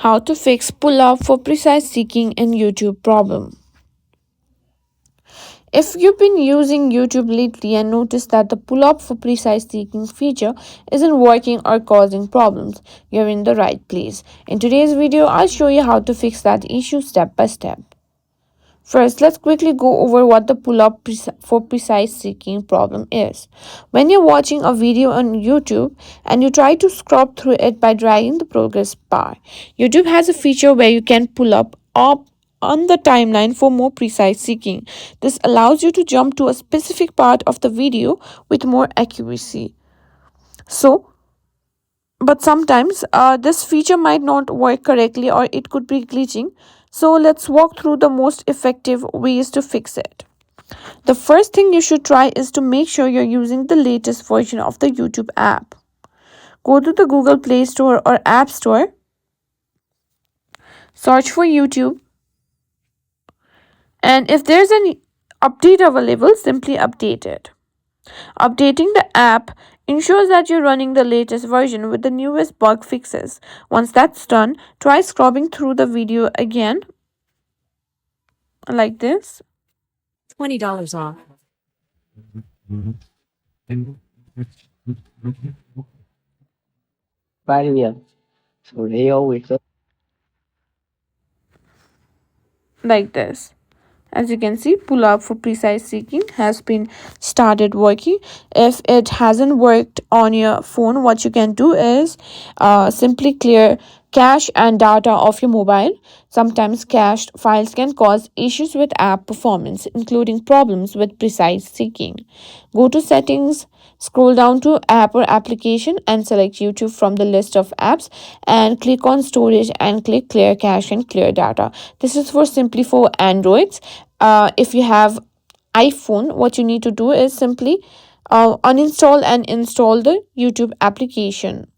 How to fix pull-up for precise seeking in YouTube problem. If you've been using YouTube lately and noticed that the pull-up for precise seeking feature isn't working or causing problems, you're in the right place. In today's video, I'll show you how to fix that issue step by step. First, let's quickly go over what the pull-up for precise seeking problem is. When you're watching a video on YouTube and you try to scrub through it by dragging the progress bar, YouTube has a feature where you can pull up on the timeline for more precise seeking. This allows you to jump to a specific part of the video with more accuracy. But sometimes this feature might not work correctly or it could be glitching. So let's walk through the most effective ways to fix it. The first thing you should try is to make sure you're using the latest version of the YouTube app. Go to the Google Play Store or App Store, search for YouTube, and if there's an update available, simply update it. Updating the app ensures that you're running the latest version with the newest bug fixes. Once that's done, try scrubbing through the video again, like this. $20 off. Value. So they always Like this. As you can see, pull up for precise seeking has been started working. If it hasn't worked on your phone, what you can do is simply clear cache and data of your mobile. Sometimes cached files can cause issues with app performance, including problems with precise seeking. Go to settings, scroll down to app or application and select YouTube from the list of apps and click on storage and click clear cache and clear data. This is simply for Androids. If you have iPhone, what you need to do is simply uninstall and install the YouTube application.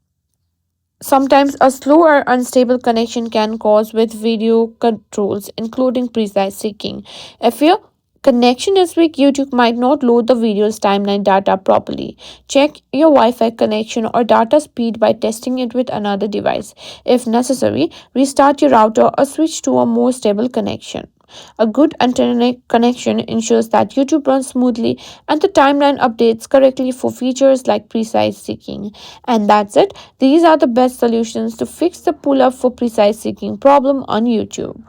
Sometimes a slow or unstable connection can cause with video controls, including precise seeking. If your connection is weak, YouTube might not load the video's timeline data properly. Check your Wi-Fi connection or data speed by testing it with another device. If necessary, restart your router or switch to a more stable connection. A good internet connection ensures that YouTube runs smoothly and the timeline updates correctly for features like precise seeking. And that's it. These are the best solutions to fix the pull up for precise seeking problem on YouTube.